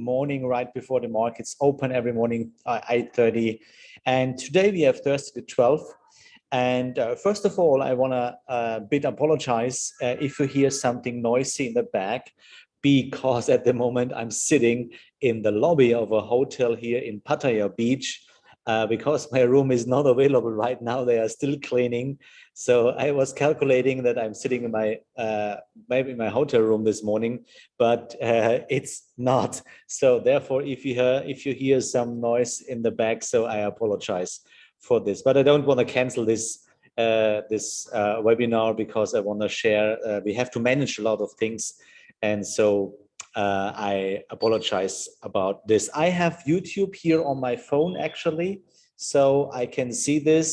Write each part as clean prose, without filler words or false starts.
morning right before the markets open every morning, 8:30. And today we have Thursday the 12th. And first of all, I want to apologize if you hear something noisy in the back, because at the moment I'm sitting in the lobby of a hotel here in Pattaya Beach. Because my room is not available right now, they are still cleaning. So I was calculating that I'm sitting in my maybe my hotel room this morning, but it's not. So therefore, if you hear some noise in the back, so I apologize for this. But I don't want to cancel this webinar, because I want to share. We have to manage a lot of things, and so I apologize about this. I have YouTube here on my phone actually, so I can see this.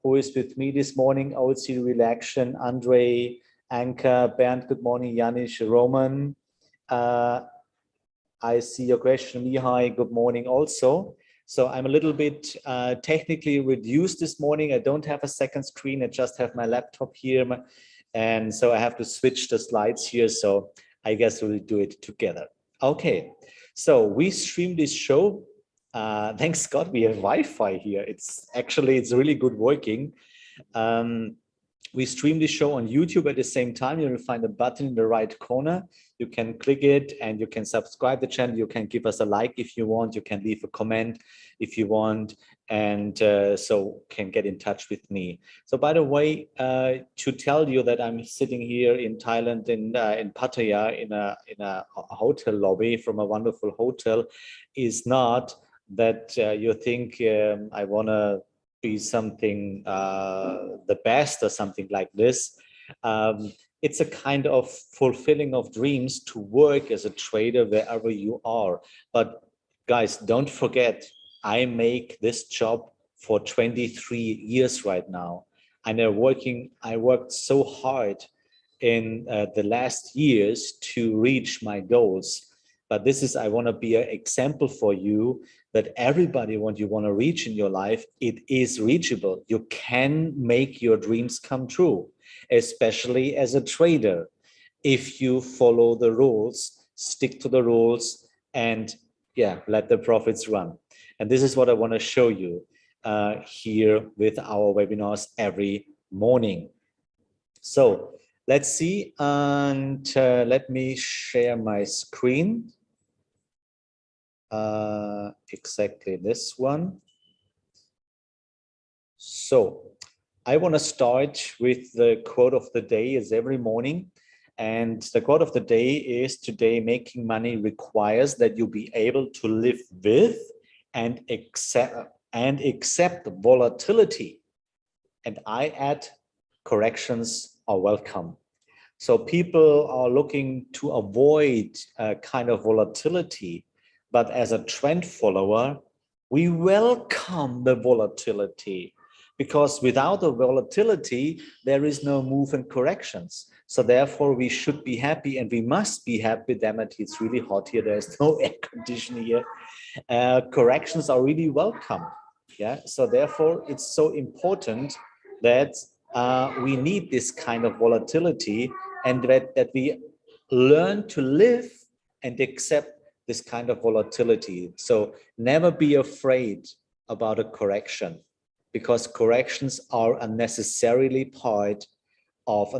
Who is with me this morning? OC Relaction, Andre, Anka, Bernd, good morning, Janish, Roman. I see your question, Mihai, good morning also. So I'm a little bit technically reduced this morning. I don't have a second screen, I just have my laptop here. And so I have to switch the slides here. So I guess we'll do it together. Okay, so we stream this show. Thanks God we have Wi-Fi here. It's really good working. We stream this show on YouTube at the same time. You will find a button in the right corner. You can click it and you can subscribe the channel. You can give us a like if you want. You can leave a comment if you want, and so can get in touch with me. So by the way, to tell you that I'm sitting here in Thailand in Pattaya in a hotel lobby from a wonderful hotel is not that you think I want to be something the best or something like this. It's a kind of fulfilling of dreams to work as a trader wherever you are. But guys, don't forget, I make this job for 23 years right now. And I worked so hard in the last years to reach my goals. But I want to be an example for you that everybody, what you want to reach in your life, it is reachable. You can make your dreams come true, especially as a trader. If you follow the rules, stick to the rules, and let the profits run. And this is what I want to show you here with our webinars every morning. So let's see, and let me share my screen. Exactly this one. So I want to start with the quote of the day as every morning. And the quote of the day is, today making money requires that you be able to live with and accept volatility. And I add, corrections are welcome. So people are looking to avoid a kind of volatility. But as a trend follower, we welcome the volatility, because without the volatility, there is no move and corrections. So therefore, we should be happy, and we must be happy. Damn it, it's really hot here. There's no air conditioning here. Corrections are really welcome. Yeah. So therefore, it's so important that we need this kind of volatility, and that we learn to live and accept this kind of volatility. So never be afraid about a correction, because corrections are a necessary part of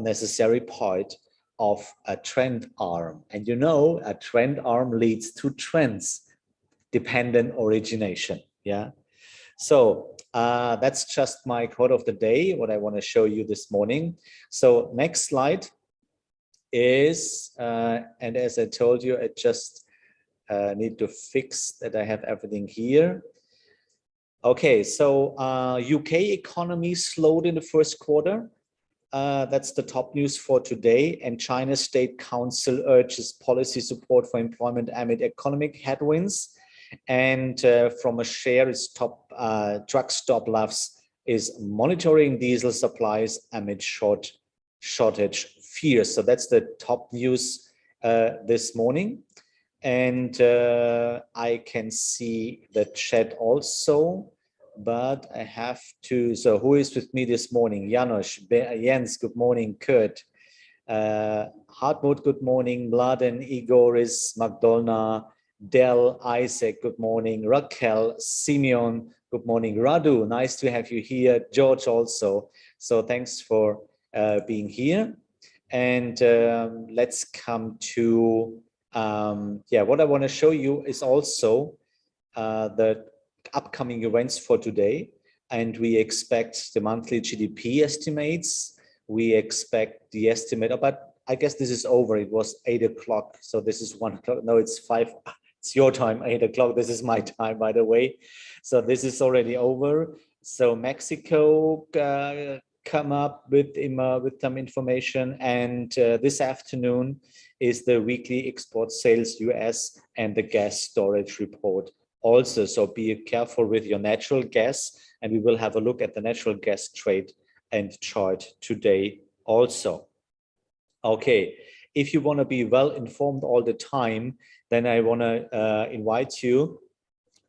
a trend arm. And you know, a trend arm leads to trends dependent origination. Yeah. So that's just my quote of the day, what I want to show you this morning. So next slide is, and as I told you, I just need to fix that I have everything here. Okay, so UK economy slowed in the first quarter. That's the top news for today. And China's State Council urges policy support for employment amid economic headwinds. And from a share, its top truck stop loss is monitoring diesel supplies amid shortage fears. So that's the top news this morning. And I can see the chat also, but I have to, so who is with me this morning? Janos, Jens, good morning. Kurt, Hartmut, good morning. Mladen, Igoris, Magdolna, Del, Isaac, good morning. Raquel, Simeon, good morning. Radu, nice to have you here. George also. So thanks for being here. And let's come to, what I want to show you is also the upcoming events for today. And we expect the monthly GDP estimates. We expect the estimate, but I guess this is over. It was 8 o'clock. So this is 1 o'clock. No, it's 5. It's your time, 8 o'clock. This is my time, by the way. So this is already over. So Mexico come up with some information. And this afternoon is the weekly export sales US and the gas storage report also. So be careful with your natural gas. And we will have a look at the natural gas trade and chart today also. Okay, if you want to be well informed all the time, then I want to invite you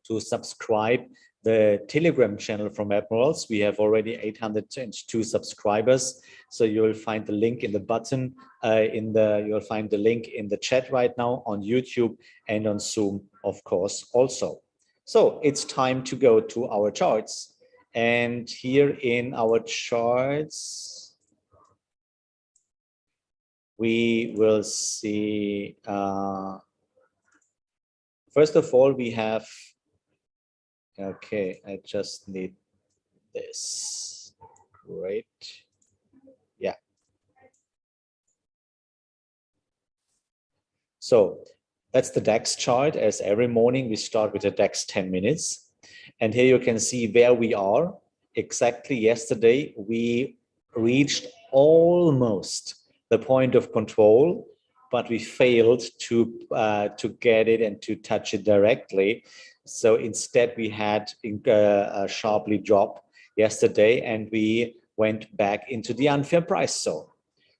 to subscribe the Telegram channel from Admirals. We have already 802 subscribers. So you will find the link in the button you'll find the link in the chat right now on YouTube and on Zoom, of course, also. So it's time to go to our charts. And here in our charts, we will see, first of all, we have, okay, I just need this. Great. Yeah. So that's the DAX chart. As every morning, we start with the DAX 10 minutes. And here you can see where we are. Exactly yesterday, we reached almost the point of control, but we failed to get it and to touch it directly. So instead, we had a sharply drop yesterday, and we went back into the unfair price zone.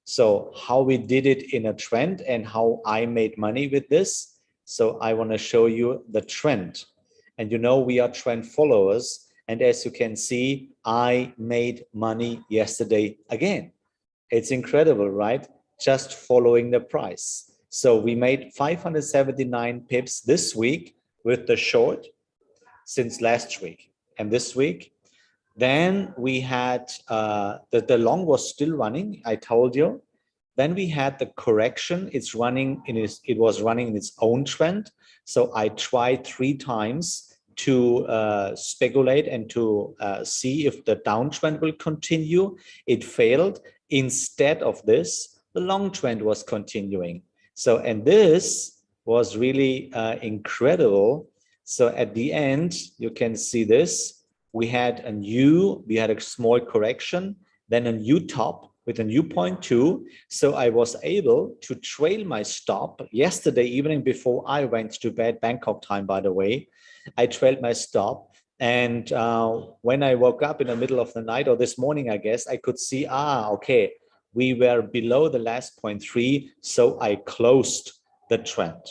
So how we did it in a trend and how I made money with this. So I want to show you the trend. And you know, we are trend followers. And as you can see, I made money yesterday again. It's incredible, right? Just following the price. So we made 579 pips this week with the short since last week. And this week, then we had the long was still running, I told you. Then we had the correction. It was running in its own trend. So I tried 3 times to speculate and to see if the downtrend will continue. It failed. Instead of this, the long trend was continuing. So, and this was really incredible. So at the end, you can see this. We had a small correction, then a new top with a new point 2. So I was able to trail my stop yesterday evening before I went to bed, Bangkok time, by the way. I trailed my stop. And when I woke up in the middle of the night, or this morning, I guess, I could see, okay, we were below the last 0.3. So I closed the trend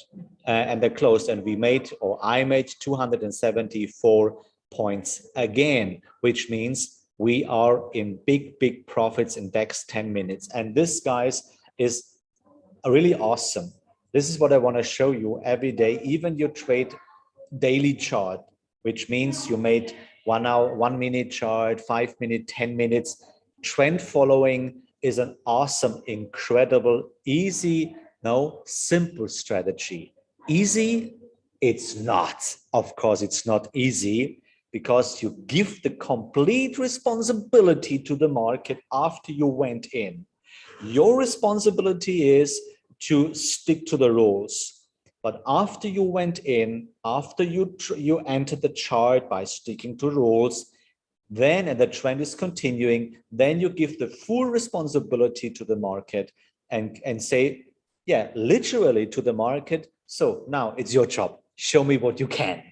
and I made 274 points again, which means we are in big profits in DAX 10 minutes. And this, guys, is really awesome. This is what I want to show you every day. Even you trade daily chart, which means you made 1 hour, 1 minute chart, 5 minutes, 10 minutes. Trend following is an awesome, incredible, easy, simple strategy. Easy? It's not. Of course, it's not easy, because you give the complete responsibility to the market after you went in. Your responsibility is to stick to the rules. But after you went in, after you entered the chart by sticking to rules, then, and the trend is continuing, then you give the full responsibility to the market and say, yeah, literally to the market, so now it's your job. Show me what you can.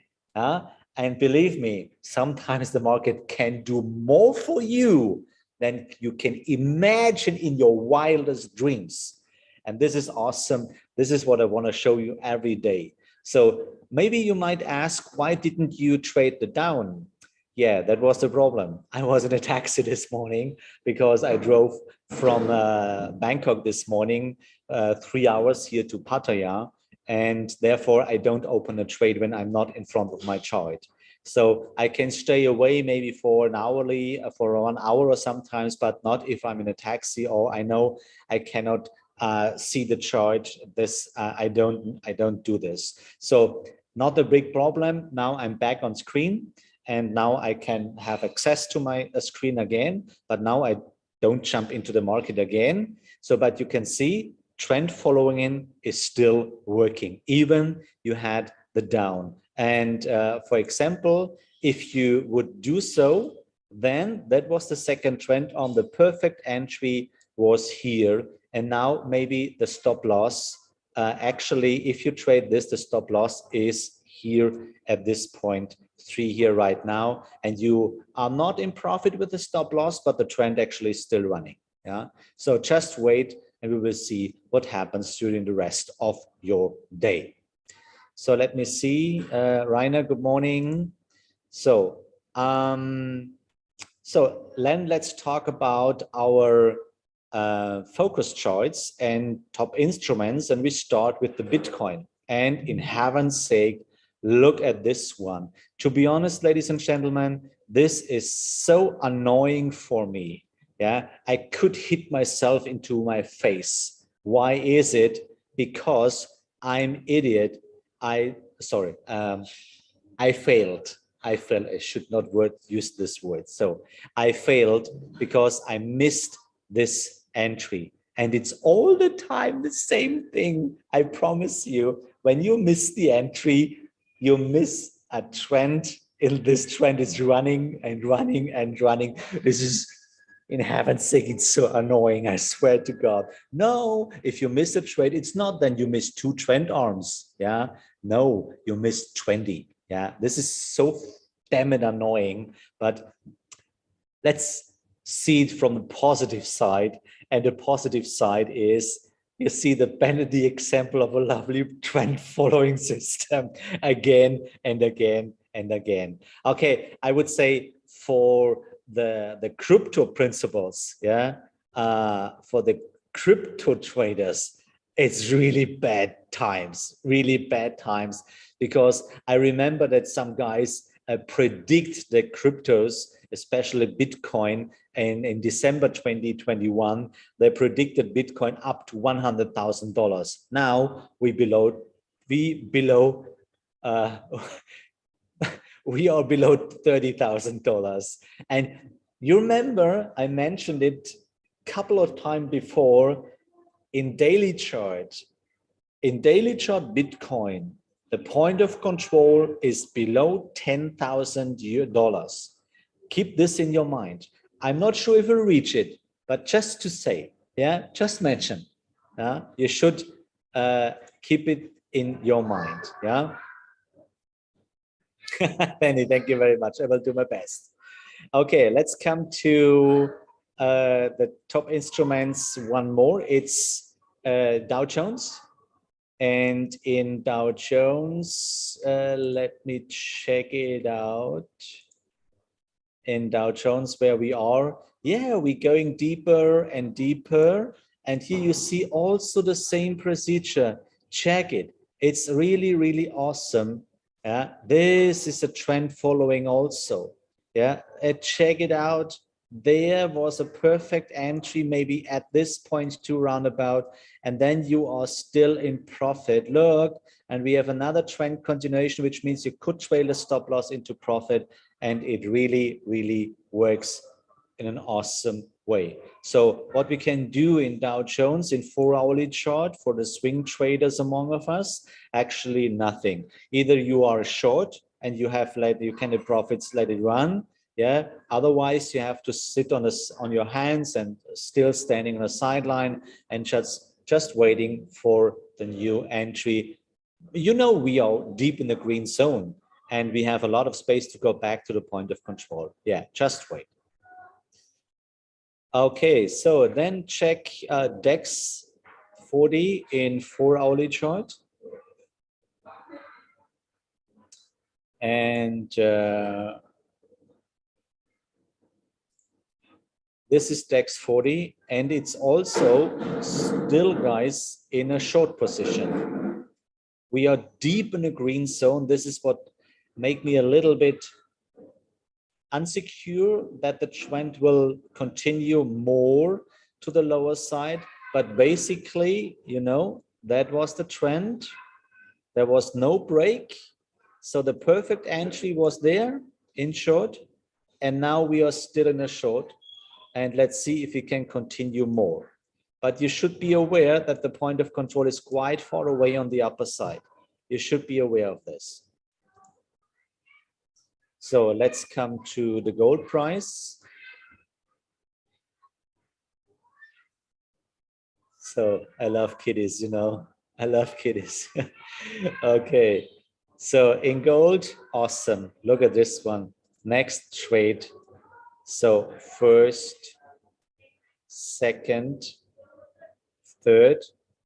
And believe me, sometimes the market can do more for you than you can imagine in your wildest dreams. And this is awesome. This is what I want to show you every day. So maybe you might ask, why didn't you trade the down? Yeah, that was the problem. I was in a taxi this morning because I drove from Bangkok this morning, 3 hours here to Pattaya. and therefore I don't open a trade when I'm not in front of my chart. So I can stay away maybe for an hourly, for 1 hour or sometimes, but not if I'm in a taxi or I know I cannot see the chart. This I don't do this. So not a big problem. Now I'm back on screen, and now I can have access to my screen again. But now I don't jump into the market again. So, but you can see trend following in is still working, even you had the down. And for example, if you would do so, then that was the second trend on. The perfect entry was here. And now maybe the stop loss, actually, if you trade this, the stop loss is here at this point, 3 here right now. And you are not in profit with the stop loss, but the trend actually is still running. Yeah. So just wait and we will see what happens during the rest of your day. So let me see, Rainer, good morning. So, then let's talk about our focus charts and top instruments, and we start with the Bitcoin. And in heaven's sake, look at this one. To be honest, ladies and gentlemen, this is so annoying for me. Yeah, I could hit myself into my face. Why is it? Because I'm idiot. I failed. I should not use this word. So I failed because I missed this entry. And it's all the time the same thing. I promise you, when you miss the entry, you miss a trend. This trend is running and running and running. This is, in heaven's sake, it's so annoying. I swear to God. No, if you miss a trade, it's not then you miss 2 trend arms. Yeah. No, you missed 20. Yeah. This is so damn it annoying. But let's see it from the positive side. And the positive side is, you see the example of a lovely trend following system again and again and again. Okay, I would say for the crypto principles, yeah, for the crypto traders, it's really bad times, because I remember that some guys predict the cryptos, especially Bitcoin, and in December 2021, they predicted Bitcoin up to $100,000. Now we are below $30,000. And you remember I mentioned it a couple of times before in daily chart. In daily chart Bitcoin, the point of control is below $10,000. Keep this in your mind. I'm not sure if we'll reach it, but just to say, yeah, just mention. You should keep it in your mind. Yeah. Penny, thank you very much. I will do my best. Okay, let's come to the top instruments. One more. It's Dow Jones. And in Dow Jones, let me check it out. In Dow Jones, where we are, yeah, we're going deeper and deeper. And here you see also the same procedure. Check it. It's really, really awesome. Yeah, this is a trend following also. Yeah, check it out. There was a perfect entry, maybe at this point to roundabout, and then you are still in profit. Look, and we have another trend continuation, which means you could trail a stop loss into profit, and it really, really works in an awesome way. So what we can do in Dow Jones in 4-hourly chart for the swing traders among us, actually nothing. Either you are short and you have you can have profits, let it run. Yeah. Otherwise, you have to sit on your hands and still standing on a sideline and just waiting for the new entry. You know, we are deep in the green zone and we have a lot of space to go back to the point of control. Yeah, just wait. Okay, so then check DAX 40 in 4-hourly chart. And this is DAX 40, and it's also still, guys, in a short position. We are deep in the green zone. This is what make me a little bit unsecure that the trend will continue more to the lower side. But basically, you know, that was the trend. There was no break. So the perfect entry was there in short. And now we are still in a short. And let's see if we can continue more. But you should be aware that the point of control is quite far away on the upper side. You should be aware of this. So let's come to the gold price. So I love kitties, you know, I love kitties. Okay, so in gold, awesome. Look at this one. Next trade. So first, second, third.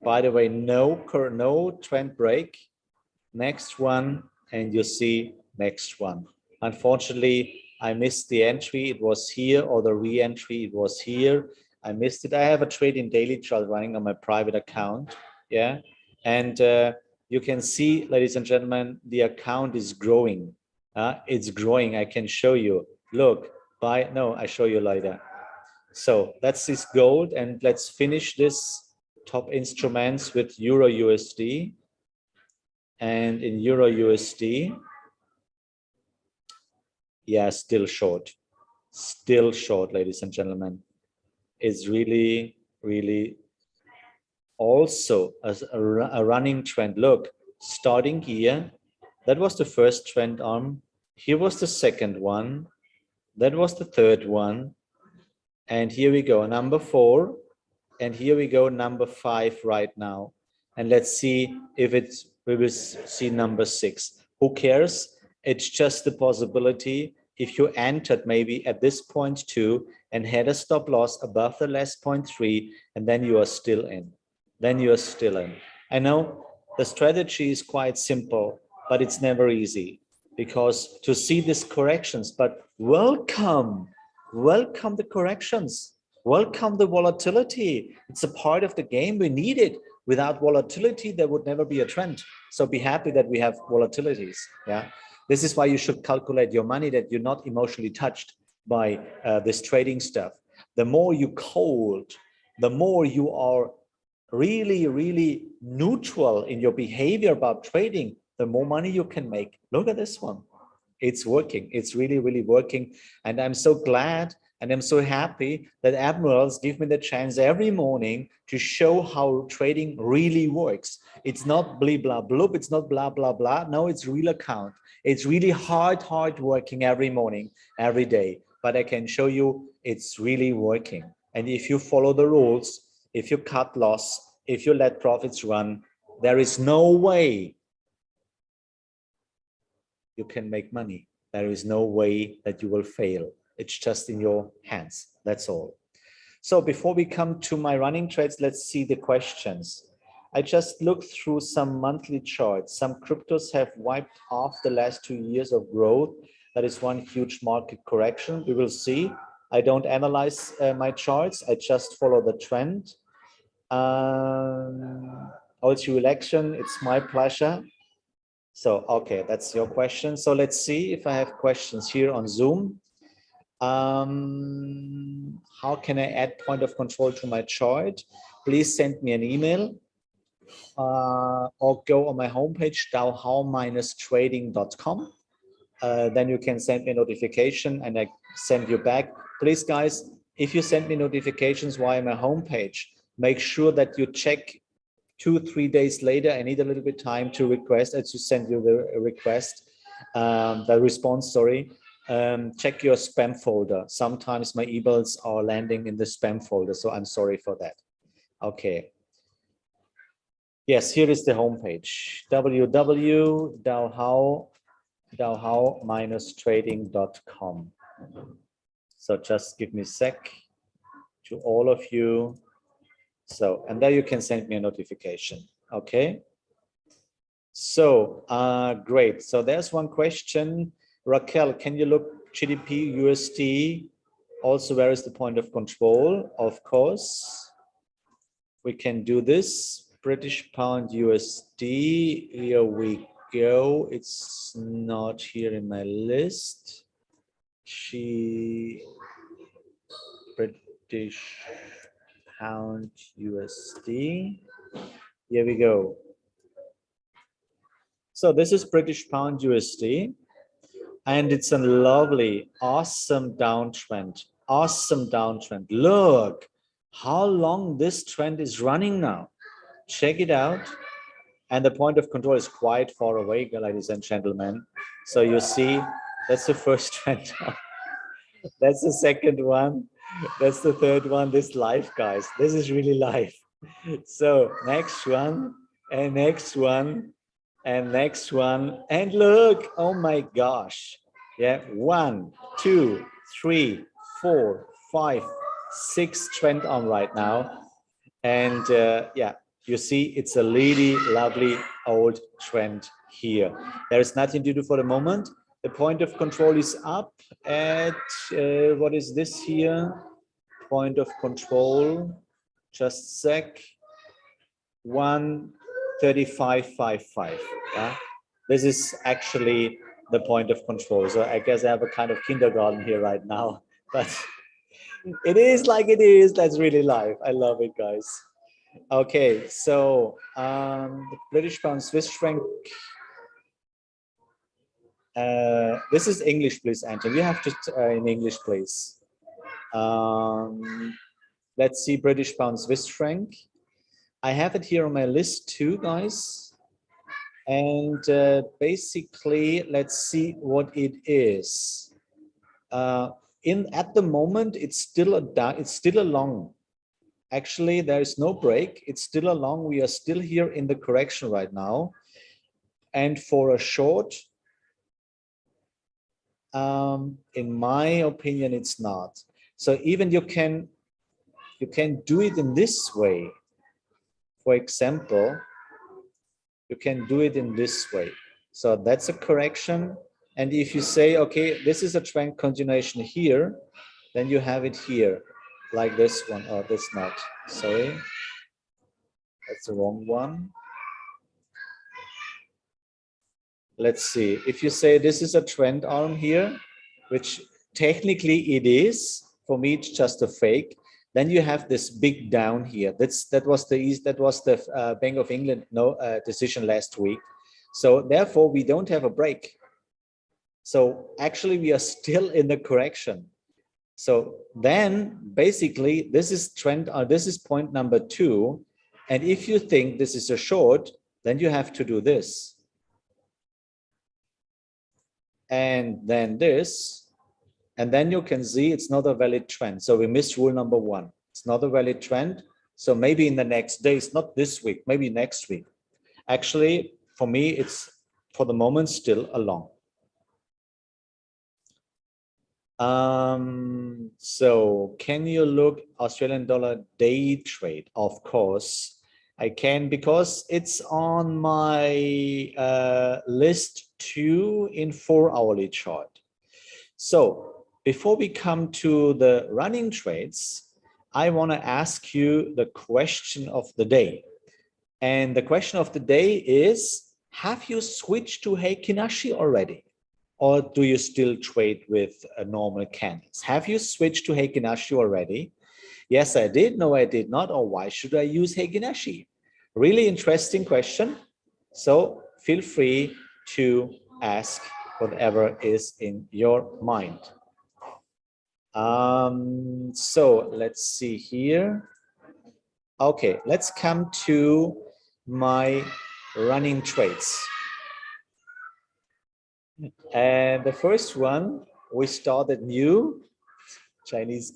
By the way, no trend break. Next one, and you see next one. Unfortunately, I missed the entry. It was here, or the re-entry. It was here. I missed it. I have a trade in daily chart running on my private account. Yeah, and you can see, ladies and gentlemen, the account is growing. It's growing. I can show you. Look, I show you later. So that's this gold, and let's finish this top instruments with Euro USD. And in Euro USD, yeah, still short, ladies and gentlemen. It's really, really also as a running trend. Look, starting here, that was the first trend arm. Here was the second one. That was the third one. And here we go, number 4. And here we go, number 5 right now. And let's see if we will see number 6. Who cares? It's just the possibility. If you entered maybe at this point 2 and had a stop loss above the last point 3, and then you are still in. Then you are still in. I know the strategy is quite simple, but it's never easy because to see these corrections, but welcome the corrections. Welcome the volatility. It's a part of the game. We need it. Without volatility, there would never be a trend. So be happy that we have volatilities. Yeah. This is why you should calculate your money, that you're not emotionally touched by this trading stuff. The more you cold, the more you are really, really neutral in your behavior about trading, the more money you can make. Look at this one. It's working. It's really, really working. And I'm so glad and I'm so happy that Admirals give me the chance every morning to show how trading really works. It's not blah, blah, bloop. It's not blah, blah, blah. No, it's real account. It's really hard working every morning, every day. But I can show you it's really working. And if you follow the rules, if you cut loss, if you let profits run, there is no way you can make money. There is no way that you will fail. It's just in your hands. That's all. So before we come to my running trades, let's see the questions. I just looked through some monthly charts. Some cryptos have wiped off the last 2 years of growth. That is one huge market correction. We will see. I don't analyze my charts. I just follow the trend. Also election, it's my pleasure. So, okay, that's your question. So let's see if I have questions here on Zoom. How can I add point of control to my chart? Please send me an email or go on my homepage, dowhow-trading.com. Then you can send me a notification and I send you back. Please, guys, if you send me notifications via my homepage, make sure that you check 2-3 days later. I need a little bit time to request, to send you the request, the response, sorry. Check your spam folder. Sometimes my emails are landing in the spam folder, so I'm sorry for that. Okay. Yes, here is the homepage, www.dowhow-trading.com. So just give me a sec to all of you. So, and there you can send me a notification. Okay. So, great. So there's one question. Raquel, can you look GDP, USD? Also, where is the point of control? Of course, we can do this. British pound USD. Here we go. It's not here in my list. British pound USD. Here we go. So this is British pound USD, and it's a lovely, awesome downtrend. Awesome downtrend. Look how long this trend is running now. Check it out. And the point of control is quite far away, ladies and gentlemen. So you see, that's the first trend. That's the second one. That's the third one. This live, guys. This is really live. So next one, and next one, and next one. And look, oh my gosh. Yeah, 1, 2, 3, 4, 5, 6 trend on right now. And yeah, you see, it's a really lovely old trend here. There is nothing to do for the moment. The point of control is up at, what is this here? Point of control, just a sec, 135.55. Yeah? This is actually the point of control. So I guess I have a kind of kindergarten here right now, but it is like it is. That's really live. I love it, guys. Okay, so the British pound Swiss franc. This is English, please, Anton. You have to in English, please. Let's see, British pound Swiss franc. I have it here on my list too, guys. And basically, let's see what it is. At the moment, it's still a long. Actually, there is no break. It's still a long. We are still here in the correction right now. And for a short, in my opinion, it's not. So even you can do it in this way. For example, you can do it in this way. So that's a correction. And if you say, okay, this is a trend continuation here, then you have it here, like this one. Oh, that's not. Sorry. That's the wrong one. Let's see. If you say this is a trend arm here, which technically it is, for me it's just a fake. Then you have this big down here. That was the Bank of England decision last week. So therefore we don't have a break. So actually we are still in the correction. So then basically this is trend, this is point number 2. And if you think this is a short, then you have to do this. And then this. And then you can see it's not a valid trend. So we missed rule number 1. It's not a valid trend. So maybe in the next days, not this week, maybe next week. Actually, for me, it's for the moment still a long. So can you look Australian dollar day trade? Of course I can, because it's on my list 2 in 4-hourly chart. So before we come to the running trades, I want to ask you the question of the day. And the question of the day is, have you switched to Heikin Ashi already? Or do you still trade with normal candles? Have you switched to Heikin Ashi already? Yes, I did. No, I did not. Or why should I use Heikin Ashi? Really interesting question. So feel free to ask whatever is in your mind. So let's see here. Okay, let's come to my running trades. And the first one, we started new. Chinese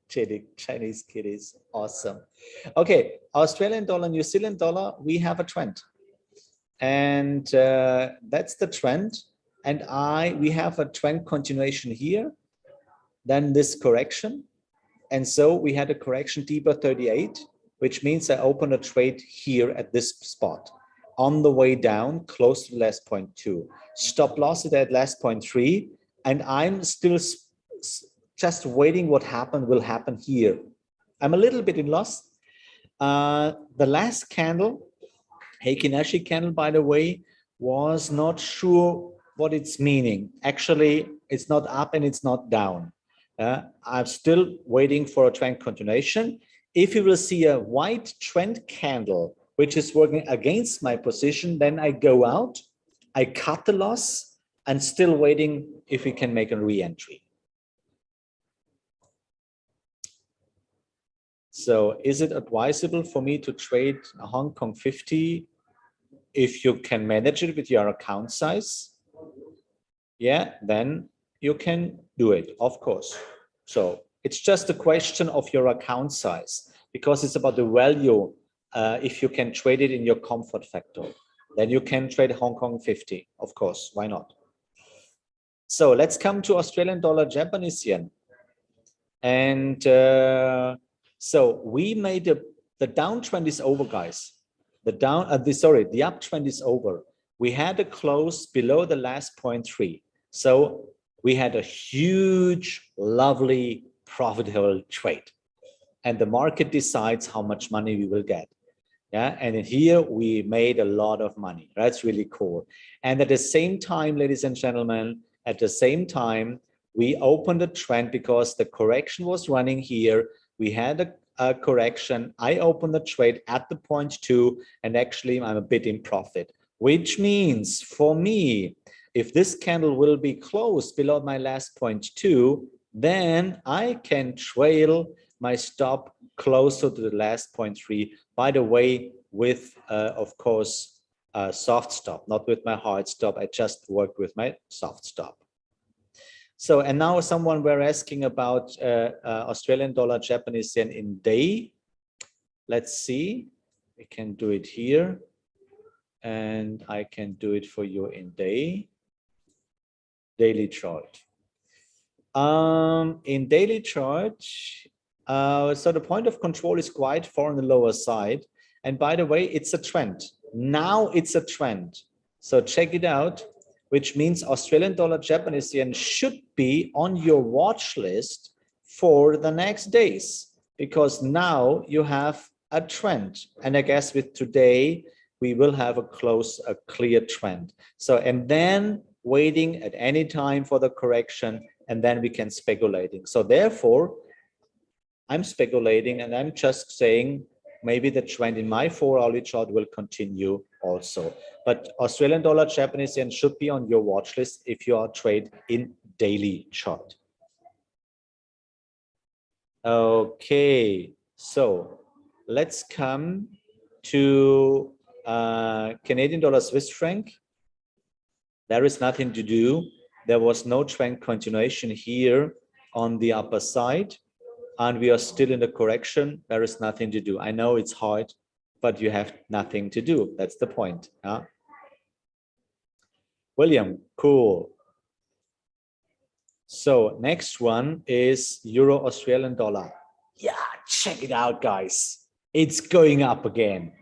kitties, awesome. Okay, Australian dollar, New Zealand dollar, we have a trend. And that's the trend. And we have a trend continuation here. Then this correction. And so we had a correction deeper 38, which means I open a trade here at this spot. On the way down, close to the last point 2. Stop loss at last point 3. And I'm still just waiting what will happen here. I'm a little bit in loss. The last candle Heikin Ashi candle, by the way, was not sure what it's meaning. Actually, it's not up and it's not down. I'm still waiting for a trend continuation. If you will see a white trend candle, which is working against my position, then I go out, I cut the loss, and still waiting if we can make a re-entry. So is it advisable for me to trade a Hong Kong 50 if you can manage it with your account size? Yeah, then you can do it, of course. So it's just a question of your account size, because it's about the value. If you can trade it in your comfort factor, then you can trade Hong Kong 50, of course, why not? So let's come to Australian dollar, Japanese yen. And so we made the downtrend is over, guys. The uptrend is over. We had a close below the last 0.3. So we had a huge, lovely, profitable trade. And the market decides how much money we will get. Yeah, and in here we made a lot of money. That's really cool. And at the same time, ladies and gentlemen, at the same time, we opened a trend because the correction was running here. We had a correction. I opened the trade at the 0.2, and actually I'm a bit in profit, which means for me, if this candle will be closed below my last 0.2, then I can trail my stop closer to the last 0.3. By the way, with, of course, a soft stop, not with my hard stop. I just worked with my soft stop. So, and now someone were asking about Australian dollar, Japanese yen in day. Let's see, we can do it here. And I can do it for you in daily chart. In daily chart, so the point of control is quite far on the lower side. And by the way, it's a trend. Now it's a trend. So check it out, which means Australian dollar, Japanese yen should be on your watch list for the next days, because now you have a trend. And I guess with today, we will have a clear trend. So, and then waiting at any time for the correction, and then we can speculating. So therefore, I'm speculating and I'm just saying maybe the trend in my 4-hourly chart will continue also. But Australian dollar, Japanese yen should be on your watch list if you are trade in daily chart. Okay, so let's come to Canadian dollar, Swiss franc. There is nothing to do. There was no trend continuation here on the upper side, and we are still in the correction. There is nothing to do. I know it's hard, but you have nothing to do. That's the point. Huh? William, cool. So next one is Euro Australian dollar. Yeah, check it out, guys. It's going up again.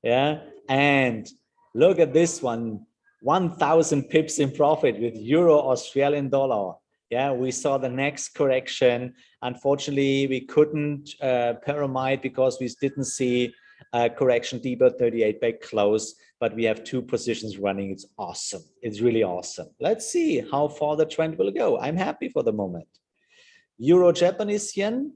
Yeah, and look at this one, 1,000 pips in profit with Euro Australian dollar. Yeah, we saw the next correction. Unfortunately, we couldn't pyramid because we didn't see a correction deeper 38 back close, but we have 2 positions running. It's awesome. It's really awesome. Let's see how far the trend will go. I'm happy for the moment. Euro Japanese yen,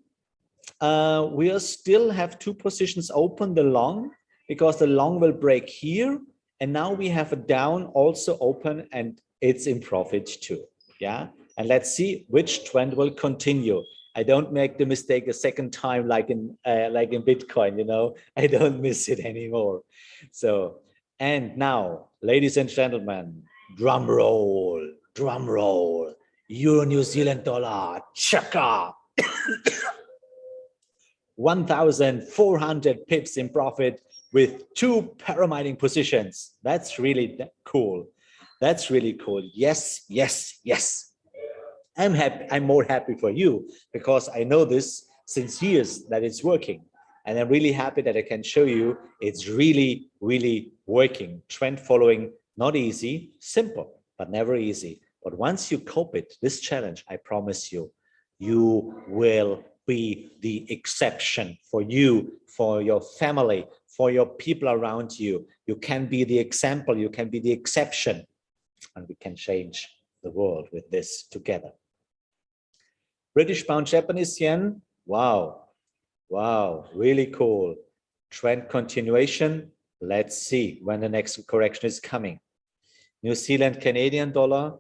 we are still have 2 positions open, the long, because the long will break here. And now we have a down also open, and it's in profit too. Yeah. And let's see which trend will continue. I don't make the mistake a second time like in Bitcoin, you know, I don't miss it anymore. So, and now, ladies and gentlemen, drum roll, Euro New Zealand dollar, chaka. 1,400 pips in profit with 2 pyramiding positions. That's really cool. That's really cool. Yes, yes, yes. I'm happy. I'm more happy for you because I know this since years that it's working. And I'm really happy that I can show you it's really, really working. Trend following, not easy, simple, but never easy. But once you cope it, this challenge, I promise you, you will be the exception for you, for your family, for your people around you. You can be the example, you can be the exception, and we can change the world with this together. British pound, Japanese yen. Wow, wow, really cool. Trend continuation. Let's see when the next correction is coming. New Zealand, Canadian dollar.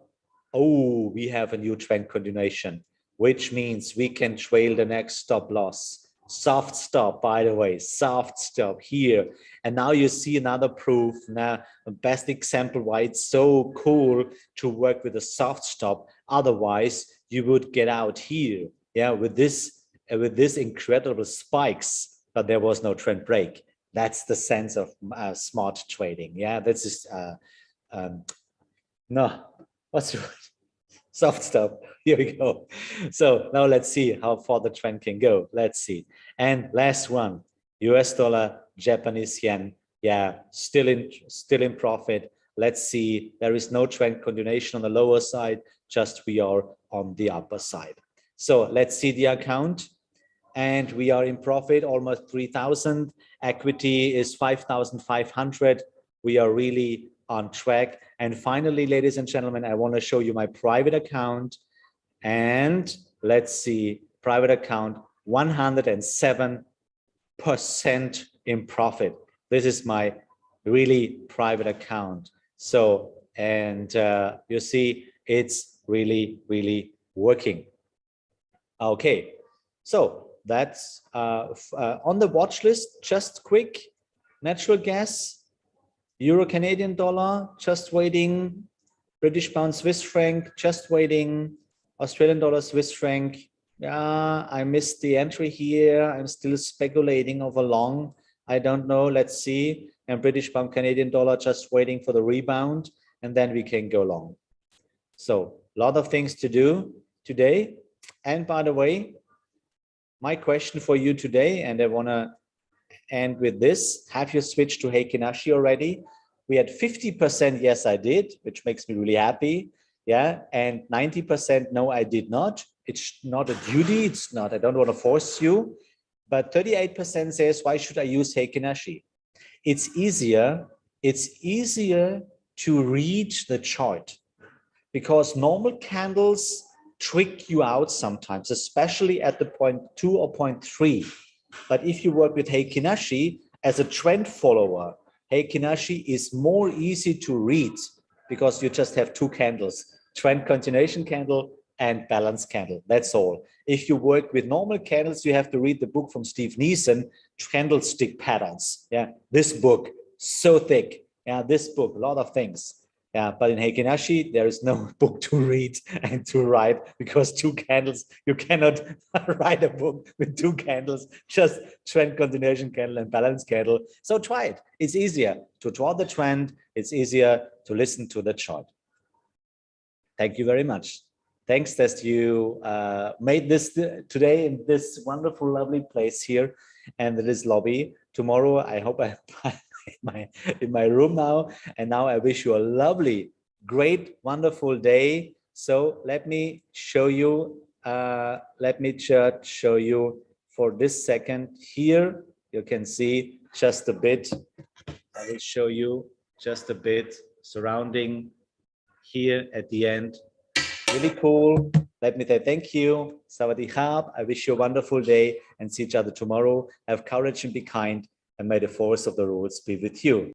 Oh, we have a new trend continuation, which means we can trail the next stop loss. Soft stop, by the way, soft stop here. And now you see another proof. Now, the best example why it's so cool to work with a soft stop. Otherwise, you would get out here, yeah, with this incredible spikes, but there was no trend break. That's the sense of smart trading. Yeah, this is no, what's the word? Soft stop. Here we go. So now let's see how far the trend can go. Let's see. And last one, US dollar, Japanese yen. Yeah, still in profit. Let's see. There is no trend continuation on the lower side, just we are on the upper side. So let's see the account. And we are in profit, almost 3,000. Equity is 5,500. We are really on track. And finally, ladies and gentlemen, I want to show you my private account. And let's see, private account, 107% in profit. This is my really private account. So, and you see, it's really, really working. Okay, so that's on the watch list, just quick, natural gas, Euro Canadian dollar, just waiting, British pound Swiss franc, just waiting, Australian dollar Swiss franc. Yeah, I missed the entry here. I'm still speculating over long. I don't know. Let's see. And British pound Canadian dollar, just waiting for the rebound, and then we can go long. So a lot of things to do today. And by the way, my question for you today, and I want to end with this: have you switched to Heikin Ashi already? We had 50% yes, I did, which makes me really happy. Yeah, and 90% no, I did not. It's not a duty. It's not. I don't want to force you. But 38% says, why should I use Heikin Ashi? It's easier. It's easier to read the chart because normal candles trick you out sometimes, especially at the 0.2 or 0.3. But if you work with Heikin Ashi as a trend follower, Heikin Ashi is more easy to read because you just have two candles, trend continuation candle and balance candle. That's all. If you work with normal candles, you have to read the book from Steve Neeson, Candlestick Patterns. Yeah, this book, so thick. Yeah, this book, a lot of things. Yeah, but in Heikin Ashi, there is no book to read and to write because two candles, you cannot write a book with two candles, just trend continuation candle and balance candle. So try it. It's easier to draw the trend. It's easier to listen to the chart. Thank you very much. Thanks that you made this today in this wonderful, lovely place here and this lobby. Tomorrow, I hope I'm in my room now. And now I wish you a lovely, great, wonderful day. So let me show you, let me just show you for this second here. You can see just a bit. I will show you just a bit surrounding here at the end. Really cool. Let me say thank you. Sawadee khab. I wish you a wonderful day and see each other tomorrow. Have courage and be kind, and may the force of the rules be with you.